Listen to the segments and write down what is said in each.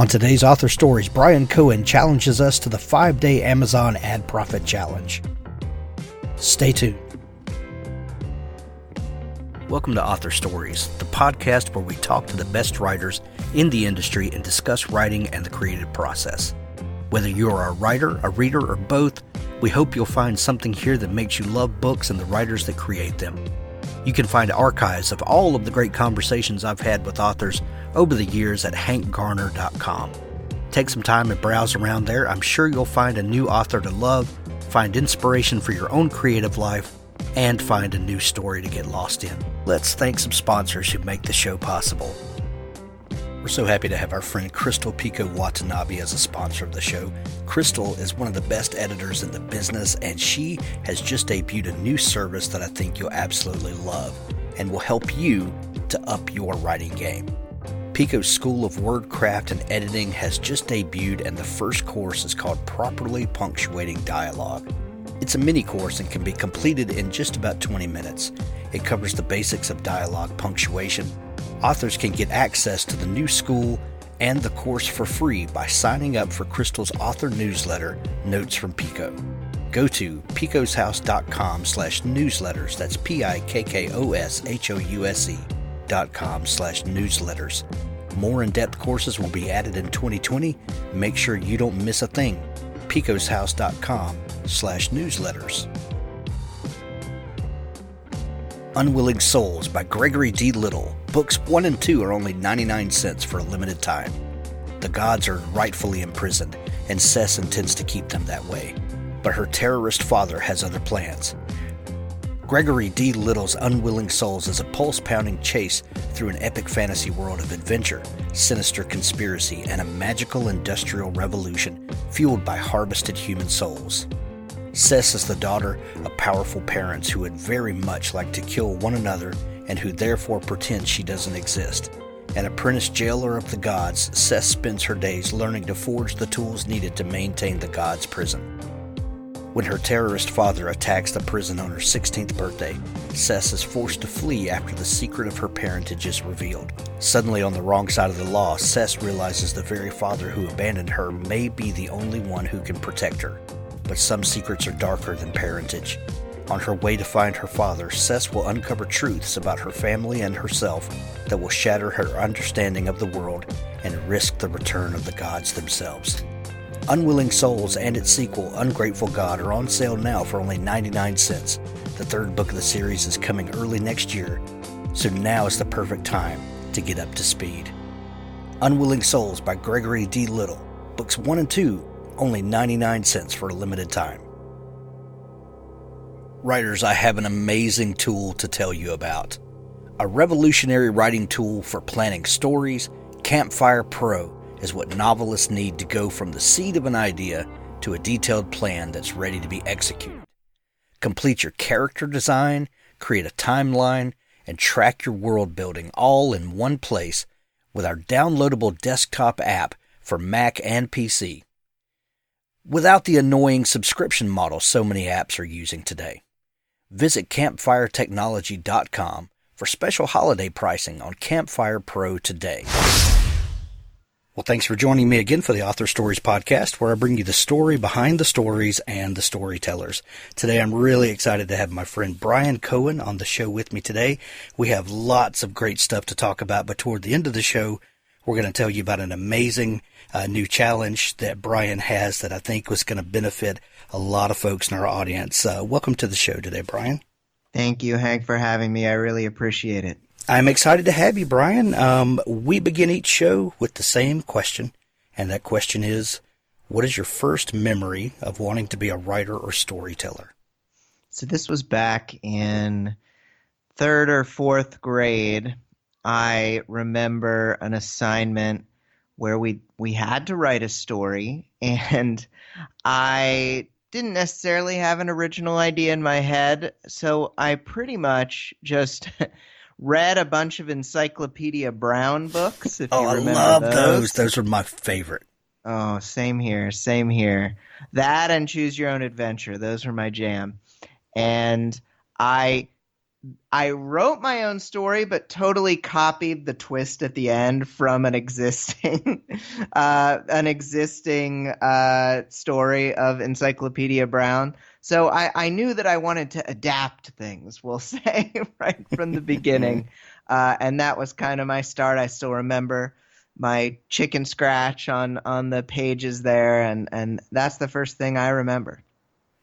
On today's Author Stories, Bryan Cohen challenges us to the 5-day Amazon Ad Profit Challenge. Stay tuned. Welcome to Author Stories, the podcast where we talk to the best writers in the industry and discuss writing and the creative process. Whether you're a writer, a reader, or both, we hope you'll find something here that makes you love books and the writers that create them. You can find archives of all of the great conversations I've had with authors over the years at hankgarner.com. Take some time and browse around there. I'm sure you'll find a new author to love, find inspiration for your own creative life, and find a new story to get lost in. Let's thank some sponsors who make the show possible. We're so happy to have our friend Crystal Pico Watanabe as a sponsor of the show. Crystal is one of the best editors in the business, and she has just debuted a new service that I think you'll absolutely love and will help you to up your writing game. Pico's School of Wordcraft and Editing has just debuted, and the first course is called Properly Punctuating Dialogue. It's a mini course and can be completed in just about 20 minutes. It covers the basics of dialogue punctuation. Authors can get access to the new school and the course for free by signing up for Crystal's author newsletter, Notes from Pico. Go to picoshouse.com/newsletters. That's PIKKOSHOUSE.com/newsletters. More in-depth courses will be added in 2020. Make sure you don't miss a thing. picoshouse.com/newsletters. Unwilling Souls by Gregory D. Little. Books 1 and 2 are only 99 cents for a limited time. The gods are rightfully imprisoned, and Cess intends to keep them that way. But her terrorist father has other plans. Gregory D. Little's Unwilling Souls is a pulse-pounding chase through an epic fantasy world of adventure, sinister conspiracy, and a magical industrial revolution fueled by harvested human souls. Cess is the daughter of powerful parents who would very much like to kill one another and who therefore pretend she doesn't exist. An apprentice jailer of the gods, Cess spends her days learning to forge the tools needed to maintain the gods' prison. When her terrorist father attacks the prison on her 16th birthday, Cess is forced to flee after the secret of her parentage is revealed. Suddenly on the wrong side of the law, Cess realizes the very father who abandoned her may be the only one who can protect her. But some secrets are darker than parentage. On her way to find her father, Cess will uncover truths about her family and herself that will shatter her understanding of the world and risk the return of the gods themselves. Unwilling Souls and its sequel, Ungrateful God, are on sale now for only 99 cents. The third book of the series is coming early next year, so now is the perfect time to get up to speed. Unwilling Souls by Gregory D. Little. Books 1 and 2, only 99 cents for a limited time. Writers, I have an amazing tool to tell you about. A revolutionary writing tool for planning stories, Campfire Pro is what novelists need to go from the seed of an idea to a detailed plan that's ready to be executed. Complete your character design, create a timeline, and track your world building all in one place with our downloadable desktop app for Mac and PC. Without the annoying subscription model so many apps are using today. Visit campfiretechnology.com for special holiday pricing on Campfire Pro today. Well, thanks for joining me again for the Author Stories podcast, where I bring you the story behind the stories and the storytellers. Today, I'm really excited to have my friend Bryan Cohen on the show with me today. We have lots of great stuff to talk about, but toward the end of the show, we're going to tell you about an amazing new challenge that Bryan has that I think was going to benefit a lot of folks in our audience. Welcome to the show today, Bryan. Thank you, Hank, for having me. I really appreciate it. I'm excited to have you, Bryan. We begin each show with the same question, and that question is, what is your first memory of wanting to be a writer or storyteller? So this was back in 3rd or 4th grade. I remember an assignment where we had to write a story, and I didn't necessarily have an original idea in my head, so I pretty much just read a bunch of Encyclopedia Brown books, if you remember I love those. Those are my favorite. Oh, same here, same here. That and Choose Your Own Adventure, those were my jam. And I I wrote my own story, but totally copied the twist at the end from an existing story of Encyclopedia Brown. So I knew that I wanted to adapt things, we'll say, right from the beginning, and that was kind of my start. I still remember my chicken scratch on the pages there, and that's the first thing I remember.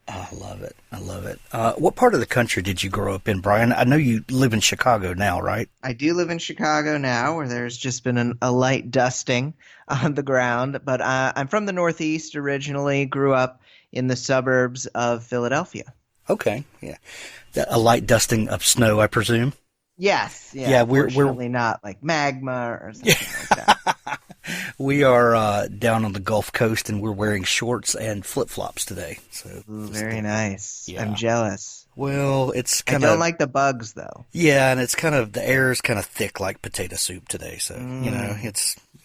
Oh, I love it. I love it. What part of the country did you grow up in, Brian? I know you live in Chicago now, right? I do live in Chicago now, where there's just been a light dusting on the ground. But I'm from the Northeast originally, grew up in the suburbs of Philadelphia. Okay, yeah. A light dusting of snow, I presume. Yes, yeah. Yeah, we're Fortunately, not like magma or something like that. we are down on the Gulf Coast, and we're wearing shorts and flip flops today. So Ooh, just, very nice. yeah. I'm jealous. Well, it's I kind don't of like the bugs though. yeah, and it's kind of the air is kind of thick like potato soup today. So Mm,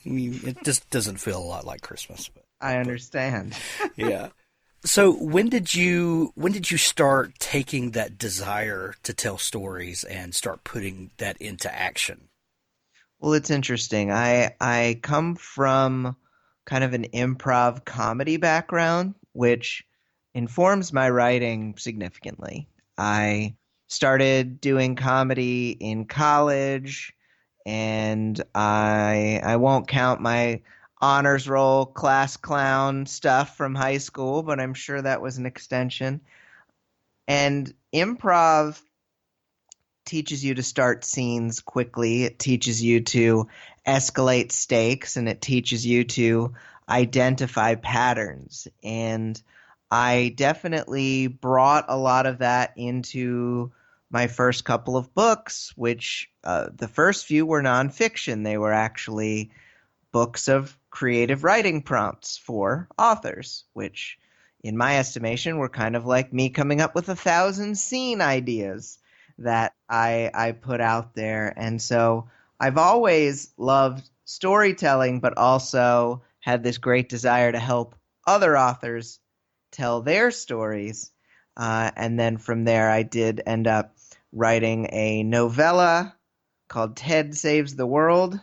it just doesn't feel a lot like Christmas. I But understand. yeah. So when did you start taking that desire to tell stories and start putting that into action? Well, it's interesting. I come from kind of an improv comedy background, which informs my writing significantly. I started doing comedy in college, and I won't count my honors roll class clown stuff from high school, but I'm sure that was an extension. And improv teaches you to start scenes quickly. It teaches you to escalate stakes, and it teaches you to identify patterns. And I definitely brought a lot of that into my first couple of books, which the first few were nonfiction. They were actually books of creative writing prompts for authors, which, in my estimation, were kind of like me coming up with 1,000 scene ideas that I put out there. And so I've always loved storytelling, but also had this great desire to help other authors tell their stories. And then from there, I did end up writing a novella called Ted Saves the World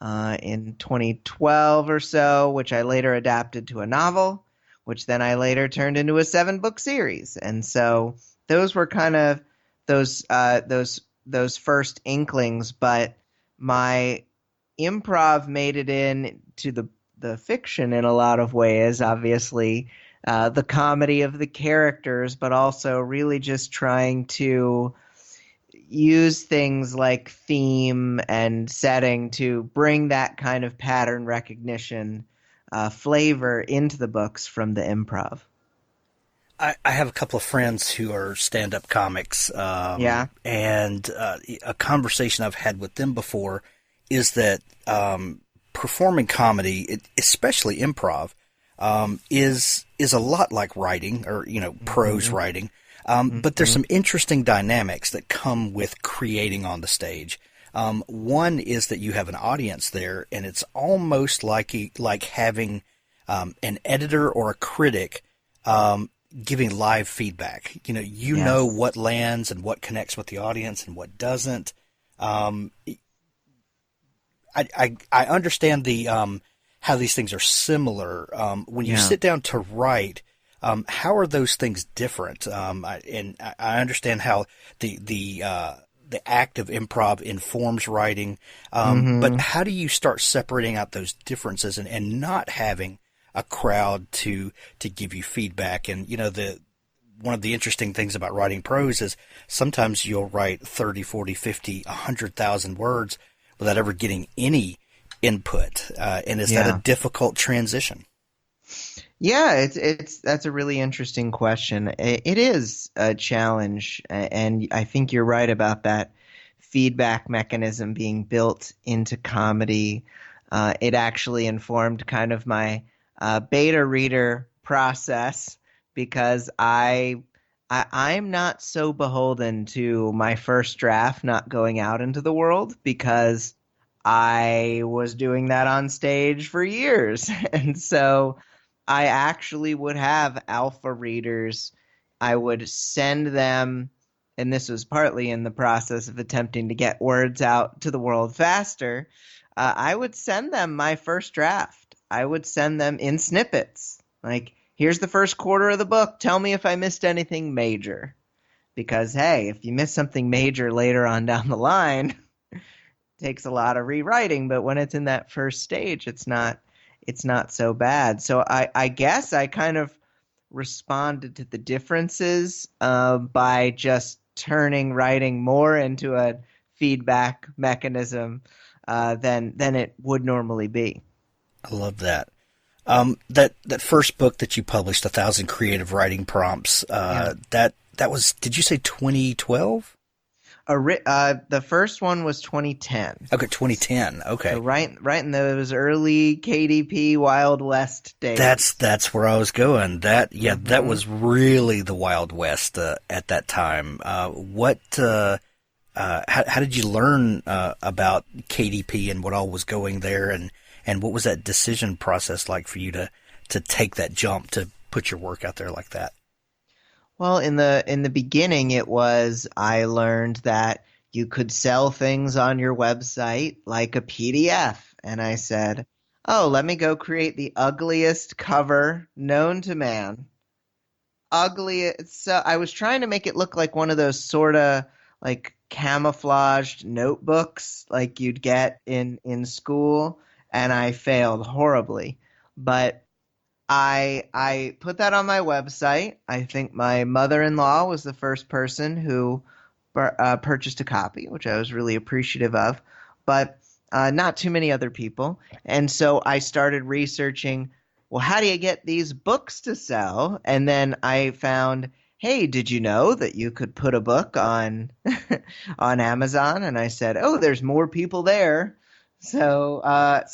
in 2012 or so, which I later adapted to a novel, which then I later turned into a 7 book series. And so those were kind of those first inklings, but my improv made it in to the fiction in a lot of ways. Obviously, the comedy of the characters, but also really just trying to use things like theme and setting to bring that kind of pattern recognition flavor into the books from the improv. I have a couple of friends who are stand-up comics, Yeah. and a conversation I've had with them before is that performing comedy, especially improv, is a lot like writing or prose writing. But there's Hmm. some interesting dynamics that come with creating on the stage. One is that you have an audience there, and it's almost like having an editor or a critic giving live feedback. You know Yes. what lands and what connects with the audience and what doesn't. Um, I understand the how these things are similar. When you Yeah. sit down to write, how are those things different? I understand how the act of improv informs writing, but Hmm. how do you start separating out those differences and not having a crowd to give you feedback? And the one of the interesting things about writing prose is sometimes you'll write 30, 40, 50, 100,000 words without ever getting any input. And is that a Yeah. difficult transition? Yeah, it's that's a really interesting question. It is a challenge, and I think you're right about that feedback mechanism being built into comedy. It actually informed kind of my beta reader process because I'm not so beholden to my first draft not going out into the world because I was doing that on stage for years. And so I actually would have alpha readers. I would send them and this was partly in the process of attempting to get words out to the world faster, I would send them my first draft. I would send them in snippets. Like, here's the first quarter of the book. Tell me if I missed anything major. Because, hey, if you miss something major later on down the line, it takes a lot of rewriting. But when it's in that first stage, it's not so bad. So I guess I kind of responded to the differences by just turning writing more into a feedback mechanism than it would normally be. I love that. That first book that you published, 1,000 Creative Writing Prompts, Yeah. that was, did you say 2012? The first one was 2010. Okay, 2010. Okay. So right in those early KDP Wild West days. That's where I was going. That was really the Wild West at that time. How did you learn about KDP and what all was going there, and what was that decision process like for you to take that jump to put your work out there like that? Well, in the beginning, it was I learned that you could sell things on your website like a PDF, and I said, "Oh, let me go create the ugliest cover known to man." Ugly. So I was trying to make it look like one of those sort of like camouflaged notebooks like you'd get in school, and I failed horribly. But I put that on my website. I think my mother-in-law was the first person who purchased a copy, which I was really appreciative of, but not too many other people. And so I started researching, well, how do you get these books to sell? And then I found, hey, did you know that you could put a book on on Amazon? And I said, oh, there's more people there. So I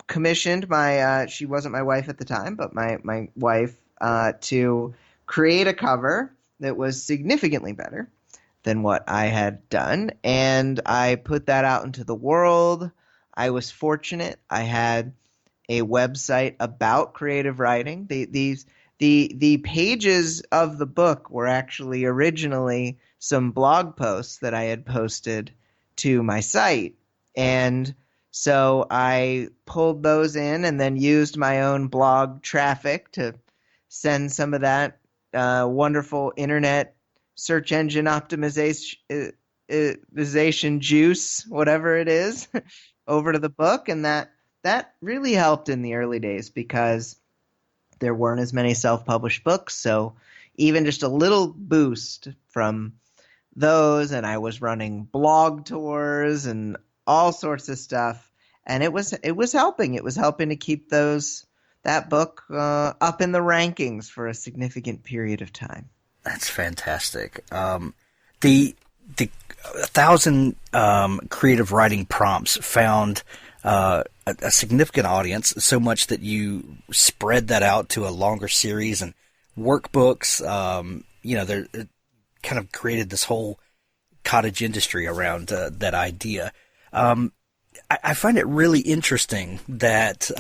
commissioned my she wasn't my wife at the time, but my wife to create a cover that was significantly better than what I had done, and I put that out into the world. I was fortunate. I had a website about creative writing. The pages of the book were actually originally some blog posts that I had posted to my site, and so I pulled those in and then used my own blog traffic to send some of that wonderful internet search engine optimization juice, whatever it is, over to the book. And that really helped in the early days because there weren't as many self-published books. So even just a little boost from those, and I was running blog tours and all sorts of stuff, and it was helping. It was helping to keep that book up in the rankings for a significant period of time. That's fantastic. The 1,000 Creative Writing Prompts found a significant audience, so much that you spread that out to a longer series and workbooks. It kind of created this whole cottage industry around that idea. I find it really interesting that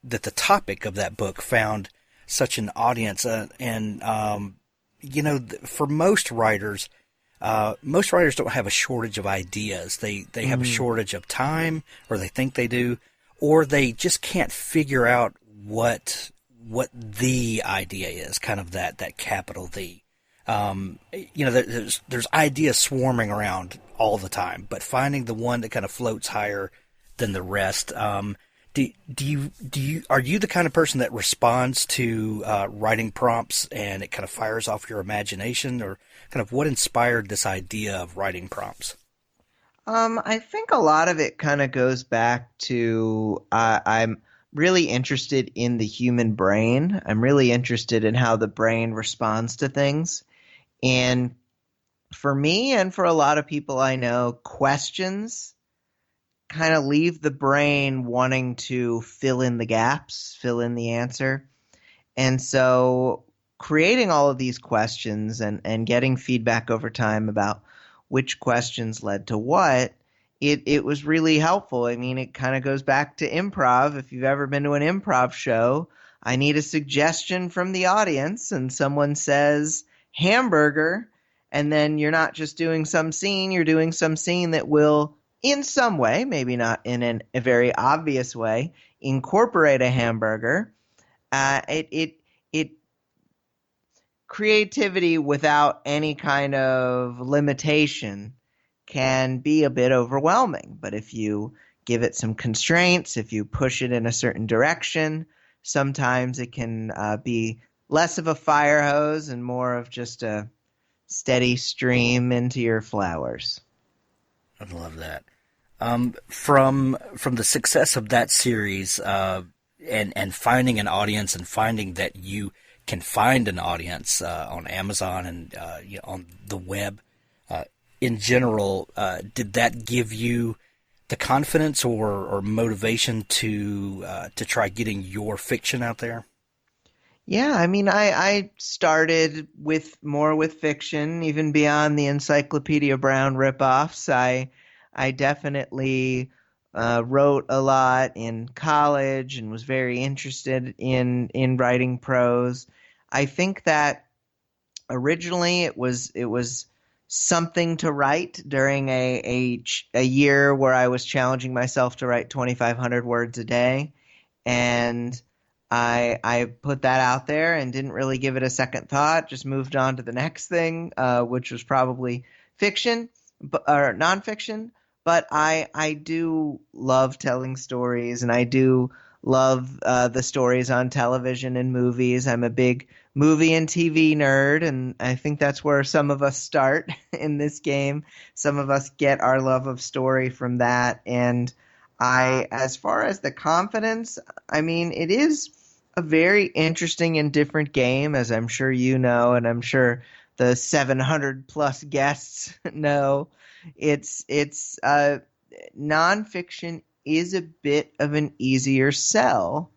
that the topic of that book found such an audience, for most writers don't have a shortage of ideas. They have a shortage of time, or they think they do, or they just can't figure out what the idea is. Kind of that capital The. There's ideas swarming around all the time, but finding the one that kind of floats higher than the rest. Are you the kind of person that responds to writing prompts and it kind of fires off your imagination, or kind of what inspired this idea of writing prompts? I think a lot of it kind of goes back to I'm really interested in the human brain. I'm really interested in how the brain responds to things. And for me and for a lot of people I know, questions kind of leave the brain wanting to fill in the gaps, fill in the answer. And so creating all of these questions and getting feedback over time about which questions led to what, it was really helpful. I mean, it kind of goes back to improv. If you've ever been to an improv show, I need a suggestion from the audience, and someone says, hamburger, and then you're not just doing some scene, you're doing some scene that will, in some way, maybe not in a very obvious way, incorporate a hamburger. It creativity without any kind of limitation can be a bit overwhelming. But if you give it some constraints, if you push it in a certain direction, sometimes it can be less of a fire hose and more of just a steady stream into your flowers. I love that. From the success of that series, and finding an audience and finding that you can find an audience on Amazon and on the web in general, did that give you the confidence or motivation to try getting your fiction out there? Yeah, I mean, I started with fiction, even beyond the Encyclopedia Brown ripoffs. I definitely wrote a lot in college and was very interested in writing prose. I think that originally it was something to write during a year where I was challenging myself to write 2,500 words a day, and I put that out there and didn't really give it a second thought. Just moved on to the next thing, which was probably fiction or nonfiction. But I do love telling stories, and I do love the stories on television and movies. I'm a big movie and TV nerd, and I think that's where some of us start in this game. Some of us get our love of story from that. And as far as the confidence, I mean, it is a very interesting and different game, as I'm sure you know, and I'm sure the 700 plus guests know. It's nonfiction is a bit of an easier sell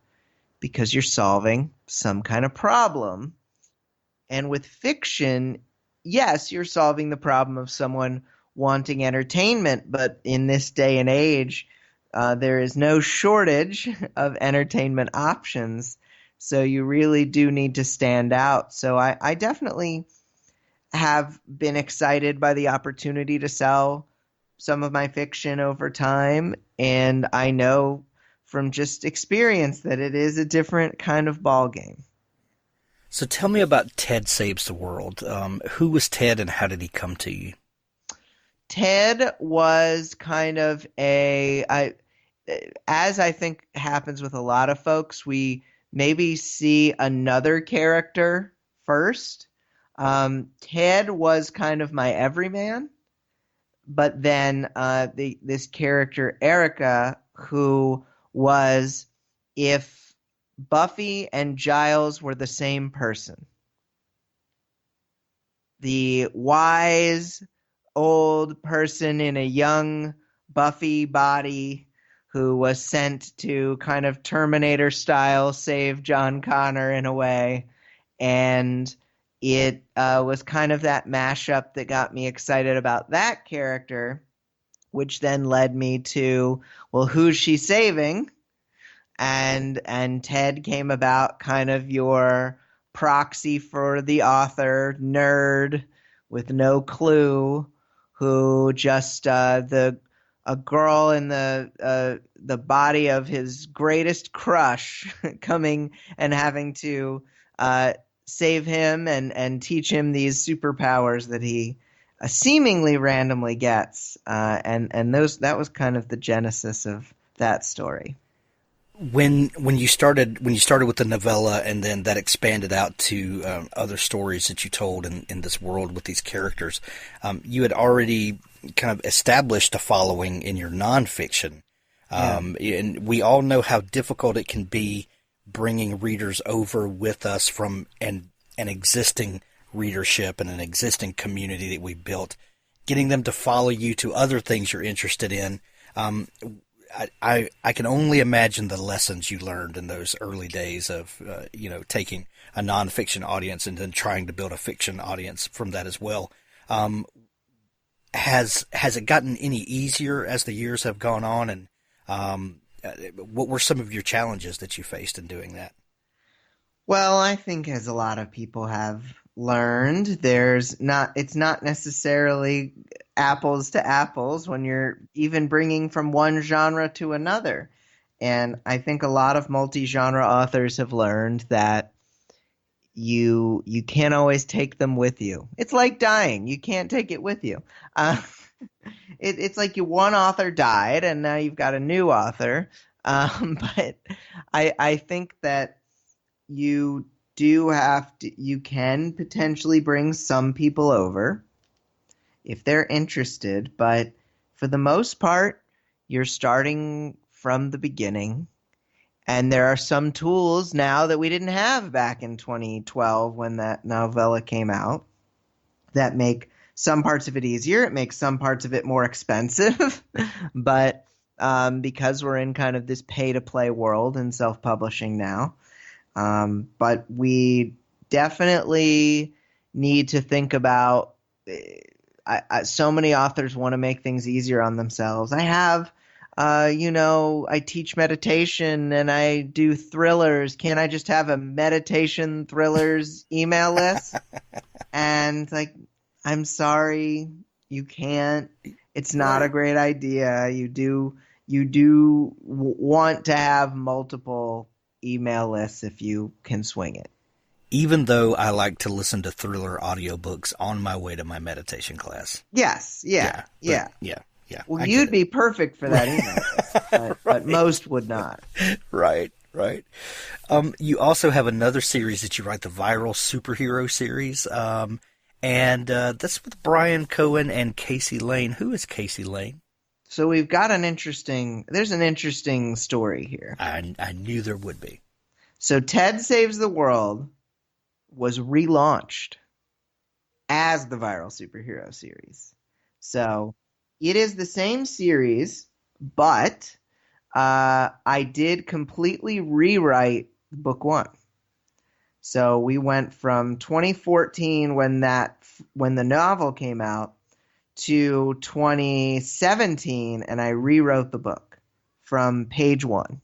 because you're solving some kind of problem. And with fiction, yes, you're solving the problem of someone wanting entertainment, but in this day and age, there is no shortage of entertainment options. So you really do need to stand out. So I definitely have been excited by the opportunity to sell some of my fiction over time. And I know from just experience that it is a different kind of ball game. So tell me about Ted Saves the World. Who was Ted and how did he come to you? Ted was kind of as I think happens with a lot of folks, we maybe see another character first. Ted was kind of my everyman, but then this character Erica, who was if Buffy and Giles were the same person. The wise old person in a young Buffy body who was sent to kind of Terminator style save John Connor in a way. And it was kind of that mashup that got me excited about that character, which then led me to, well, who's she saving? And Ted came about kind of your proxy for the author, nerd with no clue, who just a girl in the body of his greatest crush coming and having to save him and teach him these superpowers that he seemingly randomly gets. And that was kind of the genesis of that story. When you started with the novella and then that expanded out to other stories that you told in this world with these characters, you had already kind of established a following in your nonfiction. And we all know how difficult it can be bringing readers over with us from an existing readership and an existing community that we built, getting them to follow you to other things you're interested in. I can only imagine the lessons you learned in those early days of taking a nonfiction audience and then trying to build a fiction audience from that as well. Has it gotten any easier as the years have gone on, and what were some of your challenges that you faced in doing that? Well, I think as a lot of people have learned. It's not necessarily apples to apples when you're even bringing from one genre to another. And I think a lot of multi-genre authors have learned that you can't always take them with you. It's like dying. You can't take it with you. Uh, it's like one author died and now you've got a new author. But I think that you you can potentially bring some people over if they're interested, but for the most part, you're starting from the beginning. And there are some tools now that we didn't have back in 2012 when that novella came out that make some parts of it easier. It makes some parts of it more expensive. But because we're in kind of this pay-to-play world in self-publishing now, but we definitely need to think about so many authors want to make things easier on themselves. I have, I teach meditation and I do thrillers. Can't I just have a meditation thrillers email list? And like, I'm sorry, you can't. It's not a great idea. You do want to have multiple email lists if you can swing it. Even though I like to listen to thriller audiobooks on my way to my meditation class. Yes, yeah. Well, I you'd be perfect for that email list, but most would not. Right. You also have another series that you write, the Viral Superhero series, and that's with Bryan Cohen and Casey Lane. Who is Casey Lane? So we've got there's an interesting story here. I knew there would be. So Ted Saves the World was relaunched as the Viral Superhero series. So it is the same series, but I did completely rewrite book one. So we went from 2014 when the novel came out to 2017, and I rewrote the book from page one.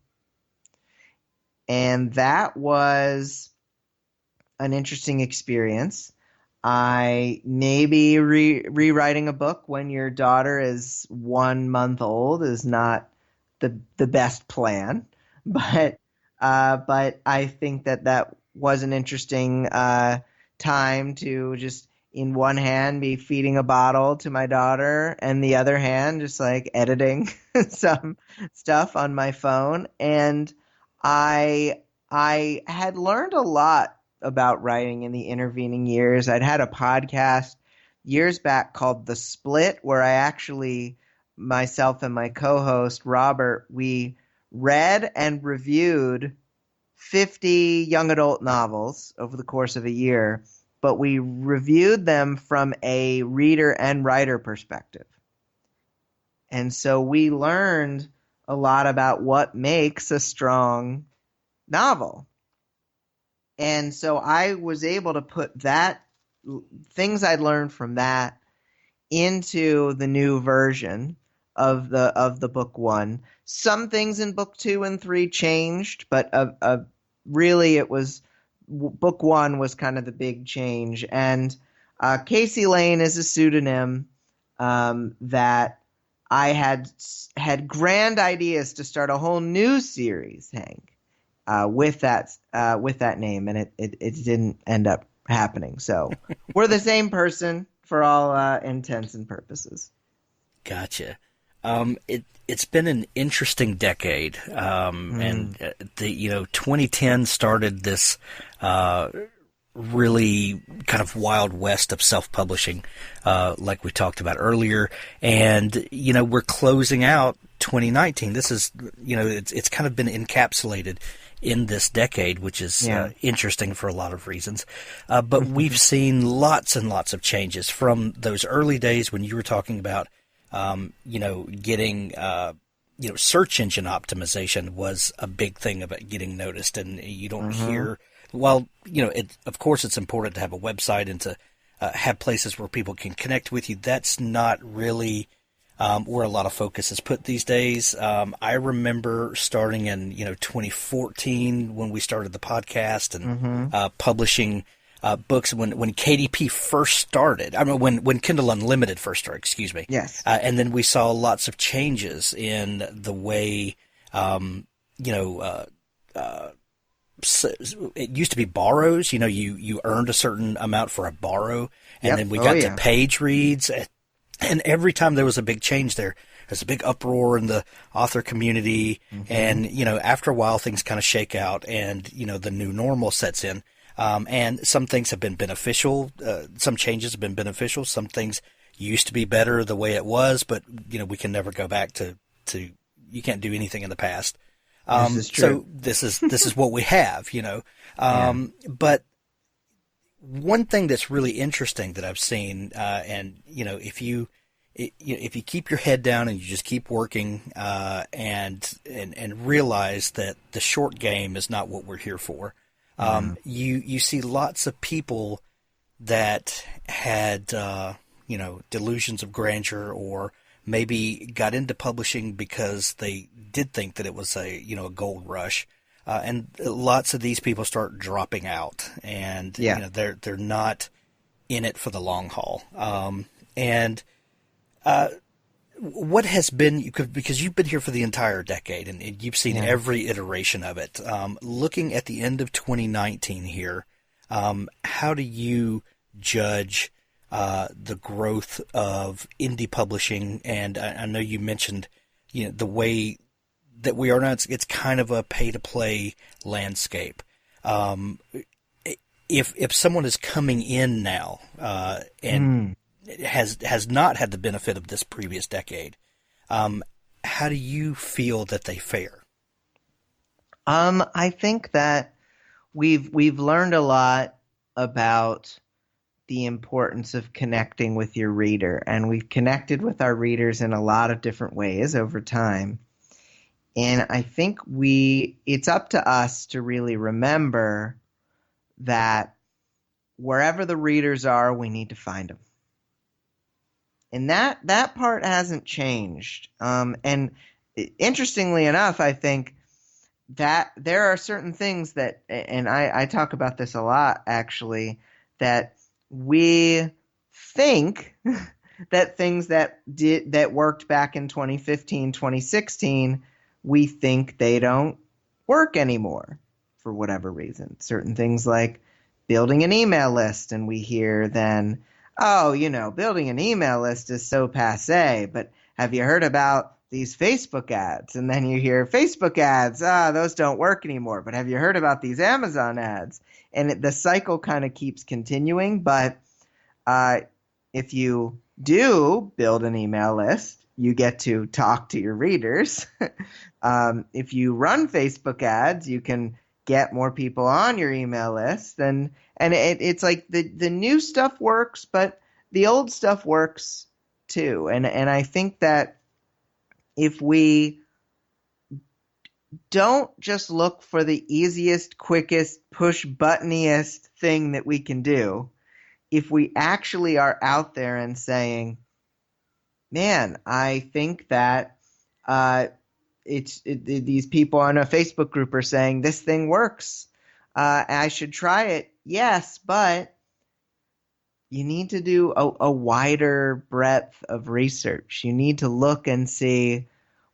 And that was an interesting experience. I maybe rewriting a book when your daughter is 1 month old is not the best plan, but I think that was an interesting time to just in one hand be feeding a bottle to my daughter and the other hand just like editing some stuff on my phone. And I had learned a lot about writing in the intervening years. I'd had a podcast years back called The Split, where I actually, myself and my co-host Robert, we read and reviewed 50 young adult novels over the course of a year, but we reviewed them from a reader and writer perspective. And so we learned a lot about what makes a strong novel. And so I was able to put things I'd learned from that into the new version of the book one. Some things in book 2 and 3 changed, but really it was book 1 was kind of the big change. And Casey Lane is a pseudonym that I had grand ideas to start a whole new series, Hank, with that name, and it didn't end up happening. So we're the same person for all intents and purposes. Gotcha. It's been an interesting decade, and 2010 started this really kind of wild west of self-publishing, like we talked about earlier. And we're closing out 2019. This is it's kind of been encapsulated in this decade, which is interesting for a lot of reasons. But we've seen lots and lots of changes from those early days when you were talking about getting search engine optimization was a big thing about getting noticed, and you don't hear. Well, of course, it's important to have a website and to have places where people can connect with you. That's not really where a lot of focus is put these days. I remember starting in 2014 when we started the podcast and publishing books when KDP first started. I mean, when Kindle Unlimited first started, excuse me. Yes. And then we saw lots of changes in the way, you know, it used to be borrows. You know, you earned a certain amount for a borrow, and then we got to page reads. And every time there was a big change there's a big uproar in the author community. And, you know, after a while things kind of shake out and, you know, the new normal sets in. And some things have been beneficial. Some changes have been beneficial. Some things used to be better the way it was, but, you know, we can never go back to you can't do anything in the past. This is true. So this is what we have, you know. But one thing that's really interesting that I've seen, and you know, if you keep your head down and you just keep working, and realize that the short game is not what we're here for, you see lots of people that had you know, delusions of grandeur, or maybe got into publishing because they did think that it was a gold rush. And lots of these people start dropping out, and you know, they're not in it for the long haul. What has been, because you've been here for the entire decade, and you've seen every iteration of it. Looking at the end of 2019 here, how do you judge the growth of indie publishing? And I know you mentioned, you know, the way that we are now, it's kind of a pay-to-play landscape. If someone is coming in now and has not had the benefit of this previous decade, how do you feel that they fare? I think that we've learned a lot about the importance of connecting with your reader, and we've connected with our readers in a lot of different ways over time. And I think it's up to us to really remember that wherever the readers are, we need to find them. And that part hasn't changed. And interestingly enough, I think that there are certain things that, and I talk about this a lot actually, that we think that things that worked back in 2015, 2016, we think they don't work anymore for whatever reason. Certain things like building an email list, and we hear then, oh, you know, building an email list is so passé, but have you heard about these Facebook ads? And then you hear Facebook ads, those don't work anymore, but have you heard about these Amazon ads? And the cycle kind of keeps continuing, but if you do build an email list, you get to talk to your readers. If you run Facebook ads, you can get more people on your email list. And it's like the new stuff works, but the old stuff works too. And I think that if we don't just look for the easiest, quickest, push-buttoniest thing that we can do, if we actually are out there and saying, man, I think that these people on a Facebook group are saying this thing works. I should try it. Yes, but you need to do a wider breadth of research. You need to look and see,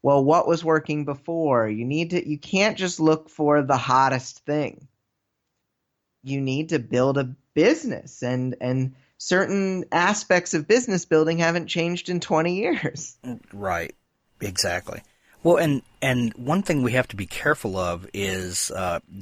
well, what was working before? You can't just look for the hottest thing. You need to build a business, and certain aspects of business building haven't changed in 20 years. Right. Exactly. Well, and one thing we have to be careful of is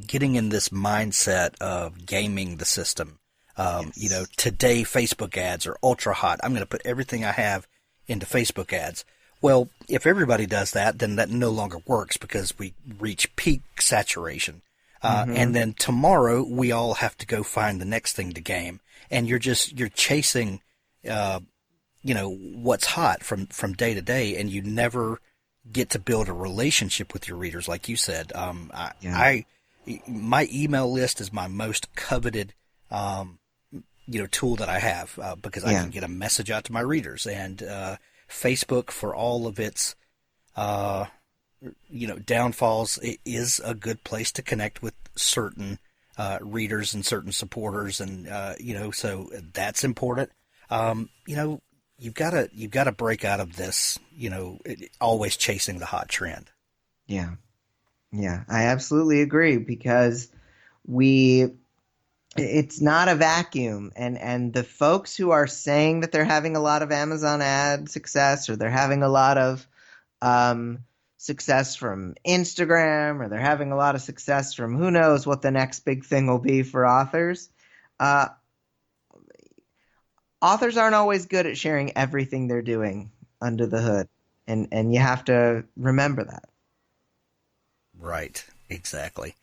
getting in this mindset of gaming the system. Yes. You know, today Facebook ads are ultra hot. I'm going to put everything I have into Facebook ads. Well, if everybody does that, then that no longer works because we reach peak saturation. And then tomorrow we all have to go find the next thing to game. And you're chasing, you know, what's hot from day to day, and you never get to build a relationship with your readers, like you said. My email list is my most coveted, you know, tool that I have, because I can get a message out to my readers. And Facebook, for all of its, you know, downfalls, it is a good place to connect with certain readers and certain supporters, and so that's important. You've got to break out of this, always chasing the hot trend. Yeah. Yeah, I absolutely agree because we it's not a vacuum, and the folks who are saying that they're having a lot of Amazon ad success, or they're having a lot of success from Instagram, or they're having a lot of success from who knows what the next big thing will be for authors. Uh, Authors aren't always good at sharing everything they're doing under the hood, and you have to remember that. Right, exactly.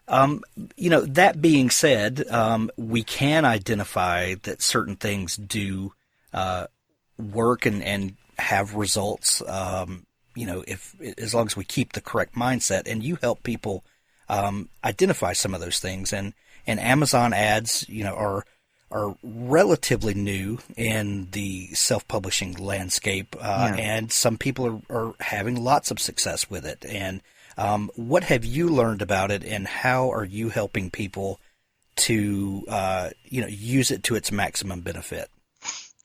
That being said, we can identify that certain things do work and have results. If as long as we keep the correct mindset, and you help people identify some of those things, and Amazon ads, are relatively new in the self-publishing landscape, and some people are having lots of success with it. And what have you learned about it, and how are you helping people to use it to its maximum benefit?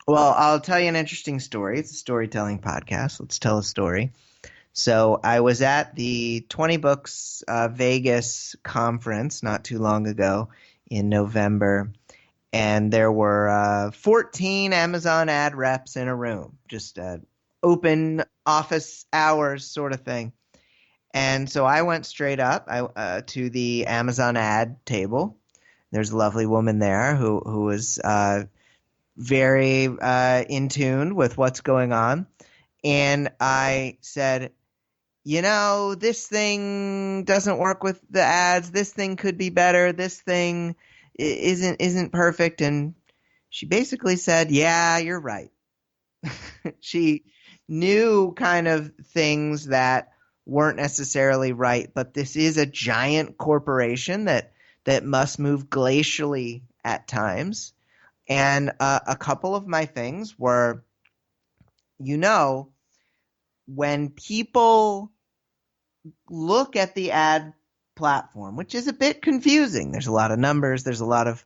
Well, I'll tell you an interesting story. It's a storytelling podcast. Let's tell a story. So I was at the 20 Books Vegas conference not too long ago in November, and there were 14 Amazon ad reps in a room, just open office hours sort of thing. And so I went straight up to the Amazon ad table. There's a lovely woman there who was very in tune with what's going on. And I said, this thing doesn't work with the ads. This thing could be better. This thing isn't perfect. And she basically said, yeah, you're right. She knew kind of things that weren't necessarily right, but this is a giant corporation that must move glacially at times. And a couple of my things were, when people look at the ad platform, which is a bit confusing, there's a lot of numbers, there's a lot of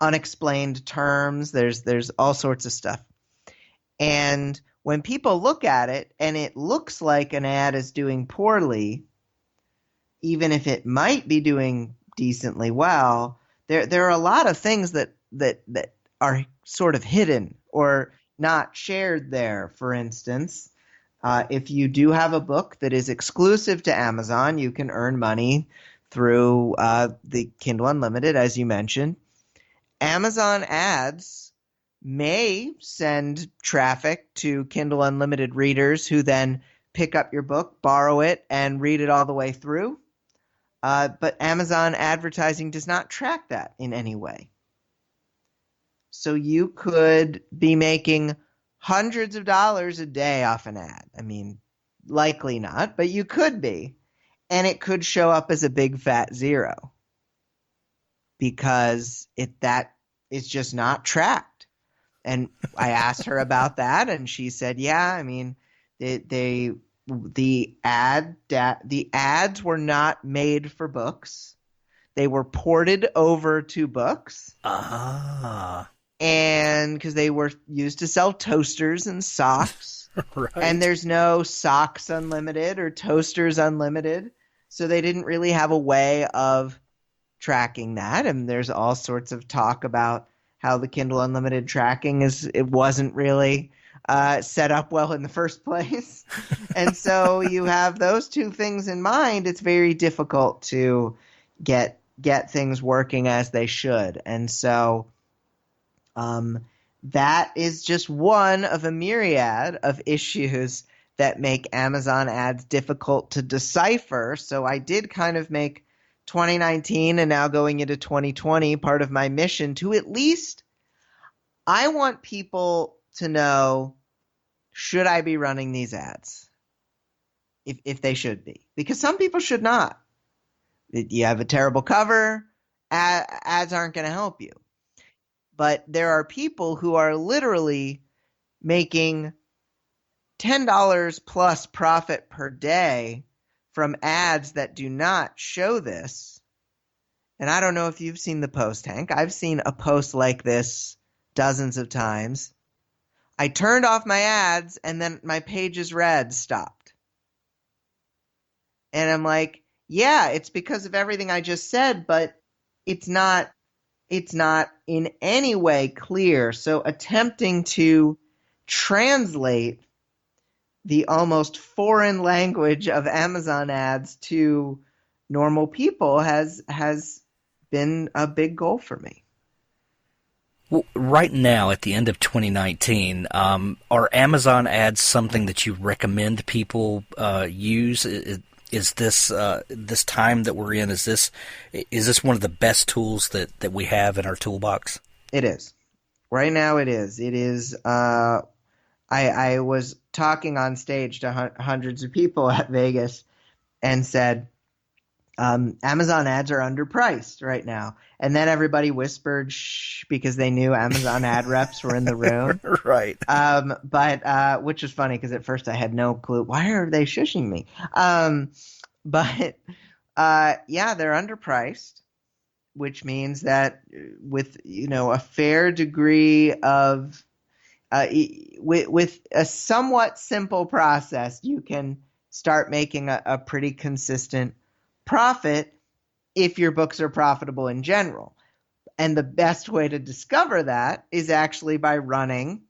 unexplained terms, there's all sorts of stuff. And when people look at it and it looks like an ad is doing poorly, even if it might be doing decently well, there are a lot of things that are sort of hidden or not shared there. For instance, if you do have a book that is exclusive to Amazon, you can earn money through the Kindle Unlimited, as you mentioned. Amazon ads may send traffic to Kindle Unlimited readers who then pick up your book, borrow it, and read it all the way through. But Amazon advertising does not track that in any way. So you could be making hundreds of dollars a day off an ad. I mean, likely not, but you could be. And it could show up as a big fat zero because that is just not tracked. And I asked her about that, and she said, "Yeah, I mean, the ads were not made for books; they were ported over to books, and because they were used to sell toasters and socks, right. And there's no Socks Unlimited or Toasters Unlimited, so they didn't really have a way of tracking that. And there's all sorts of talk about how the Kindle Unlimited tracking it wasn't really set up well in the first place. And so you have those two things in mind. It's very difficult to get things working as they should. And so that is just one of a myriad of issues that make Amazon ads difficult to decipher. So I did kind of make 2019 and now going into 2020 part of my mission to at least, I want people to know, should I be running these ads? If they should be. Because some people should not. You have a terrible cover, ads aren't going to help you. But there are people who are literally making $10 plus profit per day from ads that do not show this. And I don't know if you've seen the post, Hank. I've seen a post like this dozens of times. I turned off my ads and then my pages read stopped. And I'm like, yeah, it's because of everything I just said, but it's not in any way clear. So attempting to translate the almost foreign language of Amazon ads to normal people has been a big goal for me. Well, right now, at the end of 2019, are Amazon ads something that you recommend people use? Is this this time that we're in? Is this one of the best tools that we have in our toolbox? It is. Right now, it is. It is. I was talking on stage to hundreds of people at Vegas and said, Amazon ads are underpriced right now. And then everybody whispered shh because they knew Amazon ad reps were in the room. Right. But which was funny because at first I had no clue. Why are they shushing me? But yeah, they're underpriced, which means that with a fair degree of with a somewhat simple process, you can start making a pretty consistent profit if your books are profitable in general. And the best way to discover that is actually by running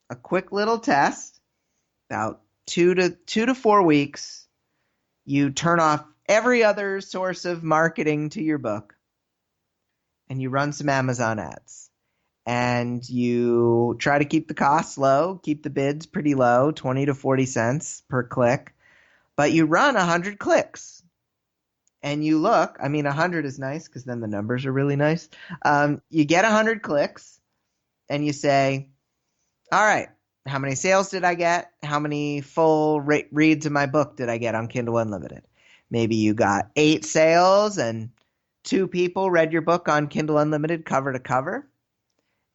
a quick little test, about 2 to 4 weeks. You turn off every other source of marketing to your book and you run some Amazon ads. And you try to keep the costs low, keep the bids pretty low, 20 to 40 cents per click. But you run 100 clicks. And you look, 100 is nice because then the numbers are really nice. You get 100 clicks and you say, all right, how many sales did I get? How many full reads of my book did I get on Kindle Unlimited? Maybe you got 8 sales and 2 people read your book on Kindle Unlimited cover to cover.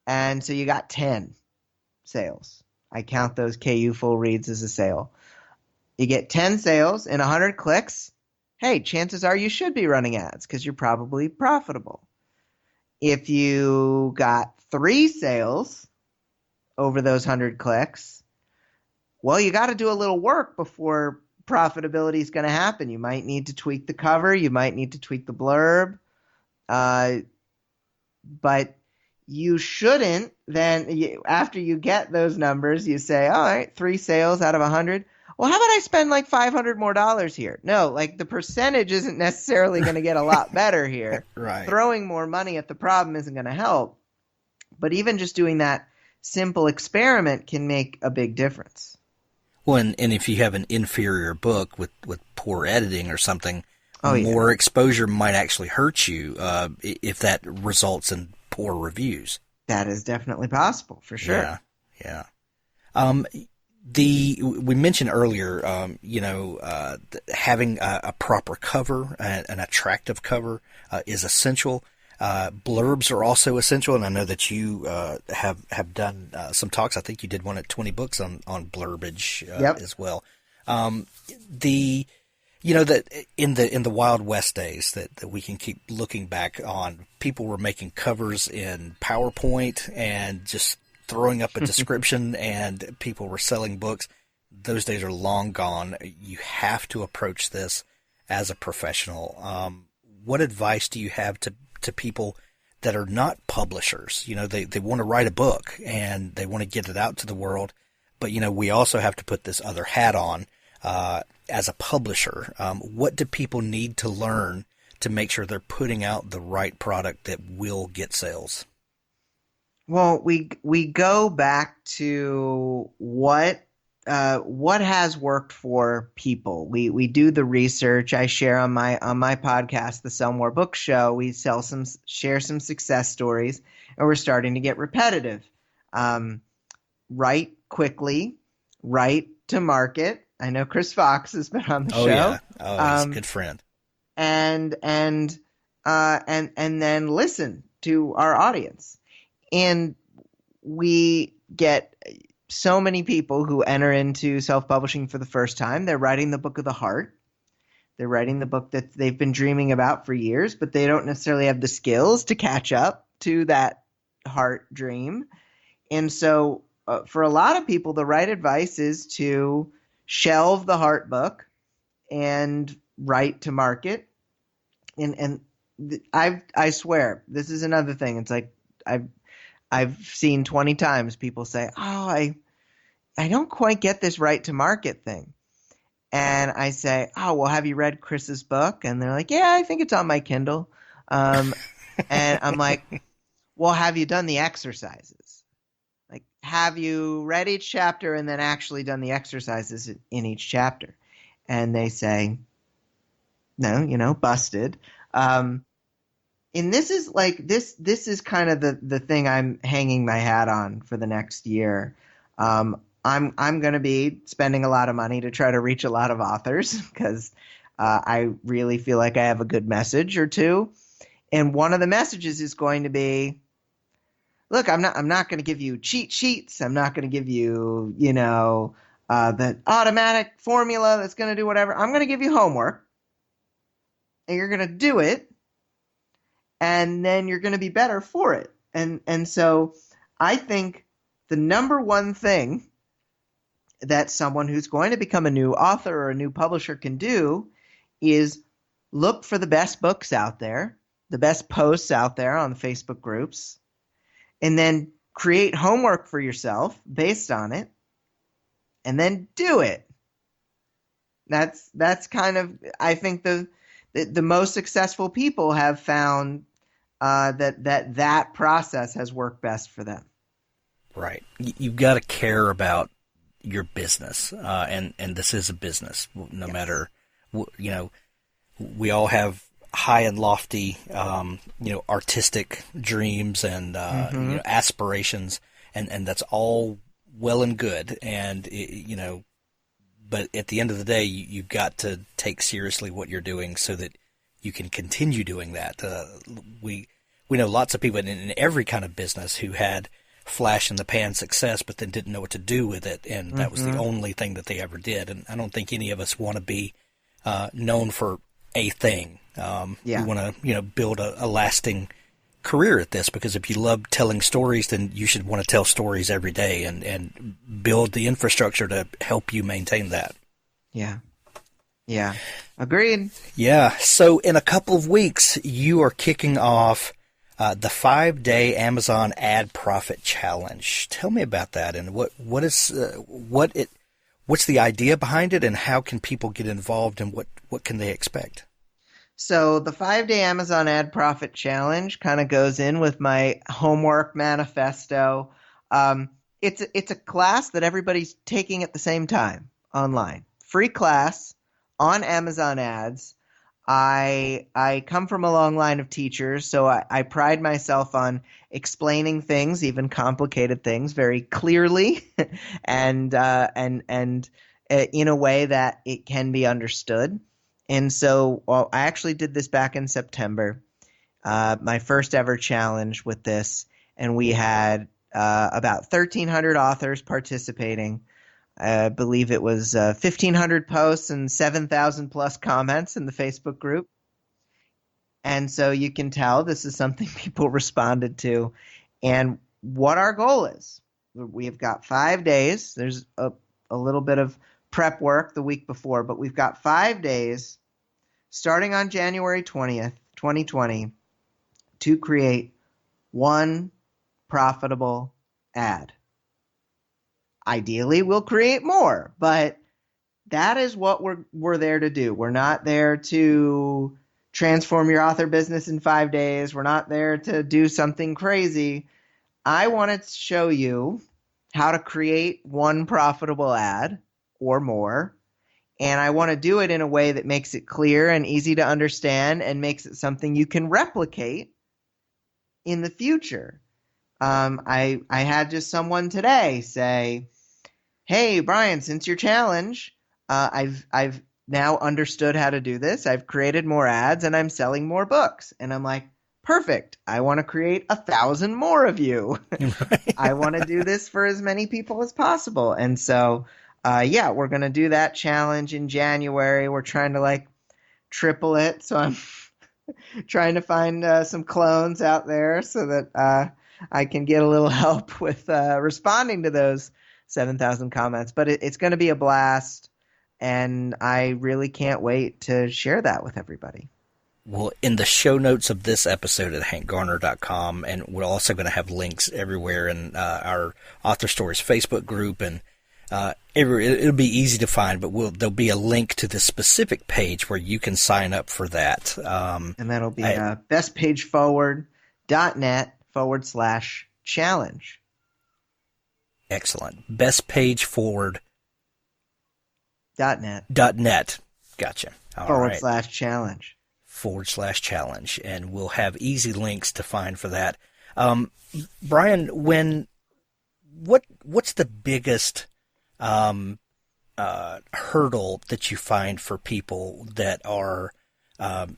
And so you got 10 sales. I count those KU full reads as a sale. You get 10 sales and 100 clicks. Hey, chances are you should be running ads because you're probably profitable. If you got 3 sales over those 100 clicks, well, you got to do a little work before profitability is going to happen. You might need to tweak the cover. You might need to tweak the blurb. But you shouldn't then, after you get those numbers, you say, all right, 3 sales out of 100. Well, how about I spend like $500 more here? No, like the percentage isn't necessarily going to get a lot better here. Right. Throwing more money at the problem isn't going to help. But even just doing that simple experiment can make a big difference. Well, and if you have an inferior book with poor editing or something, yeah, more exposure might actually hurt you if that results in poor reviews. That is definitely possible, for sure. Yeah. We mentioned earlier, having a proper cover, an attractive cover, is essential. Blurbs are also essential, and I know that you have done some talks. I think you did one at 20 Books on blurbage as well. That in the Wild West days that we can keep looking back on, people were making covers in PowerPoint and just throwing up a description, and people were selling books. Those days are long gone. You have to approach this as a professional. What advice do you have to people that are not publishers? They want to write a book and they want to get it out to the world, but we also have to put this other hat on as a publisher. What do people need to learn to make sure they're putting out the right product that will get sales? Well, we go back to what has worked for people. We do the research. I share on my podcast, the Sell More Books Show. We share some success stories, and we're starting to get repetitive. Write quickly, write to market. I know Chris Fox has been on the show. Yeah. He's a good friend. And then listen to our audience. And we get so many people who enter into self-publishing for the first time. They're writing the book of the heart. They're writing the book that they've been dreaming about for years, but they don't necessarily have the skills to catch up to that heart dream. And so for a lot of people, the right advice is to shelve the heart book and write to market. And I swear, this is another thing. It's like I've seen 20 times people say, "Oh, I don't quite get this right to market thing." And I say, "Oh, well, have you read Chris's book?" And they're like, "Yeah, I think it's on my Kindle." And I'm like, "Well, have you done the exercises? Like, have you read each chapter and then actually done the exercises in each chapter?" And they say, "No, busted." And this is like this is kind of the thing I'm hanging my hat on for the next year. I'm going to be spending a lot of money to try to reach a lot of authors because I really feel like I have a good message or two. And one of the messages is going to be, look, I'm not going to give you cheat sheets. I'm not going to give you, the automatic formula that's going to do whatever. I'm going to give you homework, and you're going to do it, and then you're going to be better for it. And so I think the number one thing that someone who's going to become a new author or a new publisher can do is look for the best books out there, the best posts out there on the Facebook groups, and then create homework for yourself based on it, and then do it. That's kind of, I think, the most successful people have found that process has worked best for them. Right. You've got to care about your business, and this is a business. No matter, we all have high and lofty, artistic dreams and aspirations, and that's all well and good. And but at the end of the day, you've got to take seriously what you're doing so that you can continue doing that. We know lots of people in every kind of business who had flash in the pan success, but then didn't know what to do with it, and that was the only thing that they ever did. And I don't think any of us want to be known for a thing. We want to, build a lasting career at this, because if you love telling stories, then you should want to tell stories every day and build the infrastructure to help you maintain that. Yeah. Agreed. Yeah. So in a couple of weeks, you are kicking off the 5-day Amazon Ad Profit Challenge. Tell me about that, and what's the idea behind it, and how can people get involved, and what can they expect? So the 5-day Amazon Ad Profit Challenge kind of goes in with my homework manifesto. It's a class that everybody's taking at the same time online. Free class on Amazon ads. I come from a long line of teachers, so I pride myself on explaining things, even complicated things, very clearly and in a way that it can be understood. And so I actually did this back in September, my first ever challenge with this, and we had about 1,300 authors participating. I believe it was 1,500 posts and 7,000 plus comments in the Facebook group. And so you can tell this is something people responded to. And what our goal is, we've got 5 days. There's a little bit of prep work the week before, but we've got 5 days starting on January 20th, 2020, to create one profitable ad. Ideally, we'll create more, but that is what we're there to do. We're not there to transform your author business in 5 days. We're not there to do something crazy. I wanted to show you how to create one profitable ad or more, and I want to do it in a way that makes it clear and easy to understand and makes it something you can replicate in the future. I had just someone today say, "Hey, Bryan, since your challenge, I've now understood how to do this. I've created more ads and I'm selling more books." And I'm like, perfect. I want to create 1,000 more of you. I want to do this for as many people as possible. And so, we're going to do that challenge in January. We're trying to triple it. So I'm trying to find some clones out there so that I can get a little help with responding to those 7,000 comments. But it's going to be a blast, and I really can't wait to share that with everybody. Well, in the show notes of this episode at hankgarner.com, and we're also going to have links everywhere in our Author Stories Facebook group, and it'll be easy to find, but there'll be a link to the specific page where you can sign up for that. And that'll be bestpageforward.net/challenge. Excellent. bestpageforward.net. Gotcha. All right. /challenge. /challenge, and we'll have easy links to find for that. Bryan, what's the biggest hurdle that you find for people that are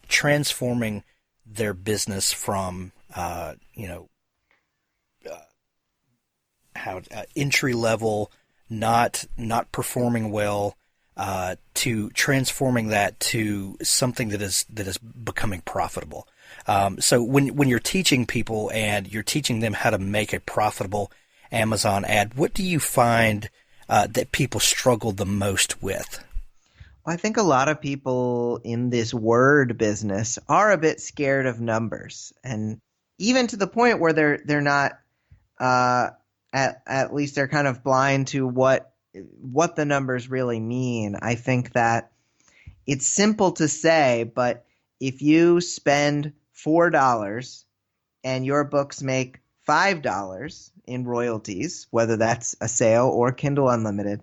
transforming their business from entry level, not performing well, to transforming that to something that is becoming profitable. So when you're teaching people and you're teaching them how to make a profitable Amazon ad, what do you find that people struggle the most with? Well, I think a lot of people in this word business are a bit scared of numbers, and even to the point where they're not at least they're kind of blind to what the numbers really mean. I think that it's simple to say, but if you spend $4 and your books make $5 in royalties, whether that's a sale or Kindle Unlimited,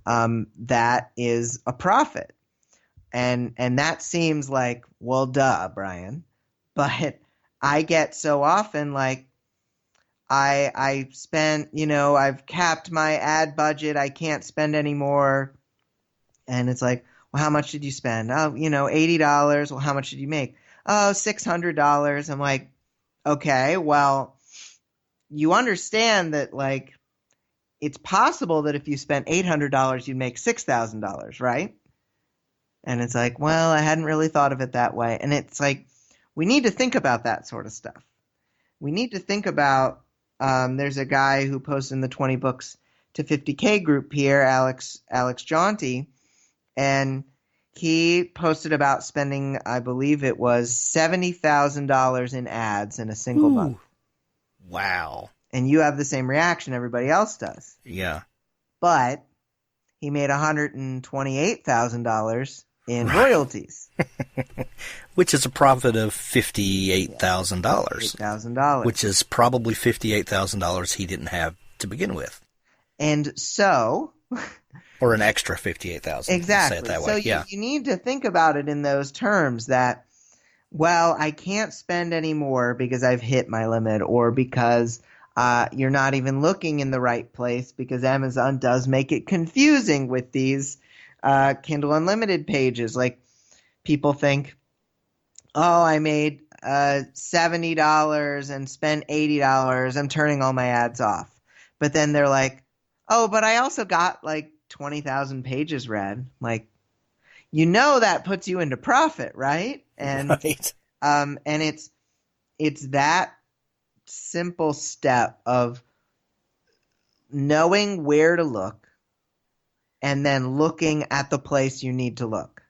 that is a profit. And that seems like, well, duh, Bryan. But I get so often like, I spent, I've capped my ad budget. I can't spend any more. And it's like, well, how much did you spend? Oh, $80. Well, how much did you make? Oh, $600. I'm like, okay, well, you understand that, like, it's possible that if you spent $800, you'd make $6,000, right? And it's like, well, I hadn't really thought of it that way. And it's like, we need to think about that sort of stuff. We need to think about, there's a guy who posted in the 20 books to 50K group here, Alex Jaunty, and he posted about spending, I believe it was $70,000 in ads in a single month. Wow. And you have the same reaction everybody else does. Yeah. But he made $128,000 in royalties. Which is a profit of $58,000. $58,000. Which is probably $58,000 he didn't have to begin with. And so... or an extra $58,000. Exactly. Say it that way. So yeah. you need to think about it in those terms that, well, I can't spend any more because I've hit my limit, or because you're not even looking in the right place, because Amazon does make it confusing with these Kindle Unlimited pages. Like, people think, oh, I made $70 and spent $80. I'm turning all my ads off. But then they're like, oh, but I also got like 20,000 pages read. Like, that puts you into profit, right? And right. And it's that simple step of knowing where to look and then looking at the place you need to look.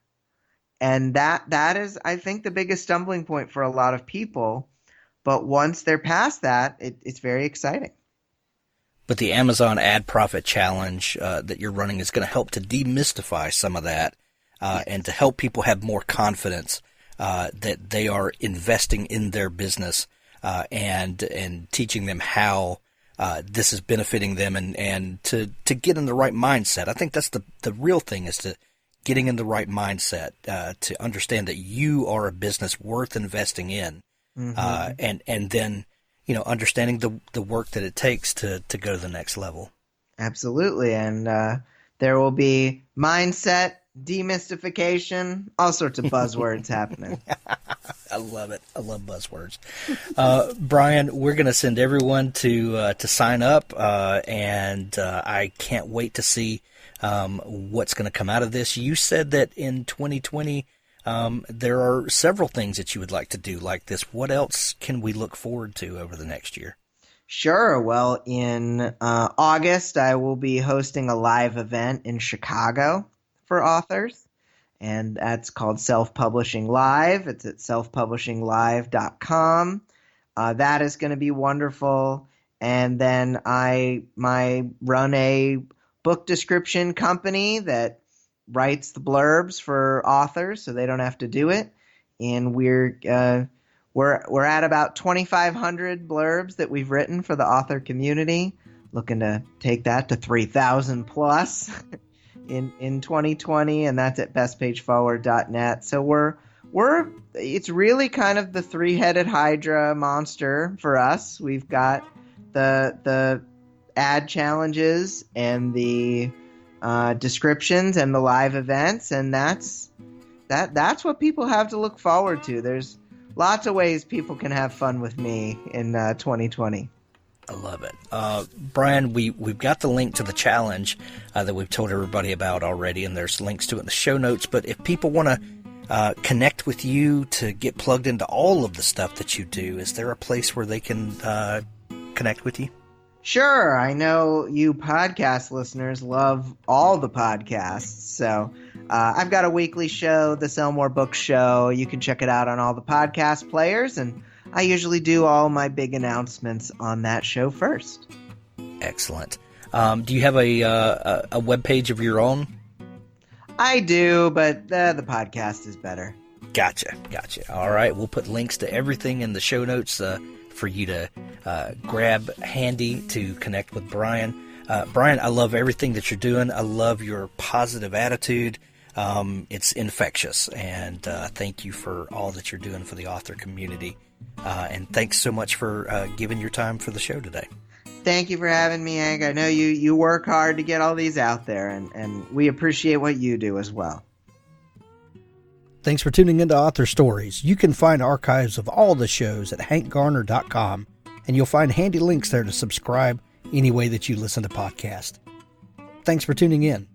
And that is, I think, the biggest stumbling point for a lot of people. But once they're past that, it's very exciting. But the Amazon Ad Profit Challenge that you're running is going to help to demystify some of that and to help people have more confidence that they are investing in their business and teaching them how this is benefiting them and to get in the right mindset. I think that's the real thing, is to getting in the right mindset to understand that you are a business worth investing in, and then understanding the work that it takes to go to the next level. Absolutely. And there will be mindset, demystification, all sorts of buzzwords happening. I love it. I love buzzwords. Bryan, we're going to send everyone to sign up, and I can't wait to see what's going to come out of this. You said that in 2020 there are several things that you would like to do like this. What else can we look forward to over the next year? Sure. Well, in August, I will be hosting a live event in Chicago for authors, and that's called Self-Publishing Live. It's at selfpublishinglive.com. That is going to be wonderful. And then I run a book description company that writes the blurbs for authors so they don't have to do it. And we're at about 2,500 blurbs that we've written for the author community, looking to take that to 3,000 plus in 2020, and that's at bestpageforward.net. So it's really kind of the three-headed Hydra monster for us. We've got the ad challenges and the descriptions and the live events, and that's what people have to look forward to. There's lots of ways people can have fun with me in 2020. I love it. Bryan, we've got the link to the challenge that we've told everybody about already, and there's links to it in the show notes. But if people want to connect with you to get plugged into all of the stuff that you do, is there a place where they can connect with you? Sure. I know you podcast listeners love all the podcasts. So I've got a weekly show, the Sell More Books Show. You can check it out on all the podcast players. And I usually do all my big announcements on that show first. Excellent. Do you have a web page of your own? I do, but the podcast is better. Gotcha. All right. We'll put links to everything in the show notes for you to grab handy to connect with Bryan. Bryan, I love everything that you're doing. I love your positive attitude. It's infectious. And thank you for all that you're doing for the author community. And thanks so much for giving your time for the show today. Thank you for having me, Hank. I know you work hard to get all these out there, and we appreciate what you do as well. Thanks for tuning into Author Stories. You can find archives of all the shows at hankgarner.com, and you'll find handy links there to subscribe any way that you listen to podcasts. Thanks for tuning in.